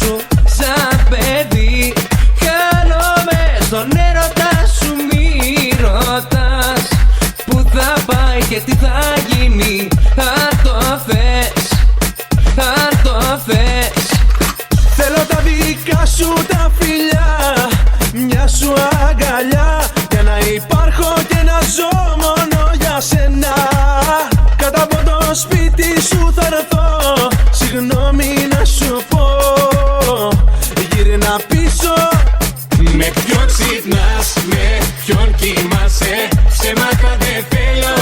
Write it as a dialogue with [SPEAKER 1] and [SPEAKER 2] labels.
[SPEAKER 1] σου σαν παιδί. Χάνομαι στον έρωτα σου, μη ρωτάς που θα πάει και τι θα γίνει. Αν το θες, αν το θες.
[SPEAKER 2] Θέλω τα δικά σου τα φιλιά, μια σου αγκαλιά, για να υπάρχω και να ζω μόνο για σένα. Κάτω από το σπίτι σου θα έρθω, συγγνώμη να σου πω, γύρνα πίσω.
[SPEAKER 3] Με ποιον ξυπνάς, με ποιον κοιμάσαι, ψέματα δεν θέλω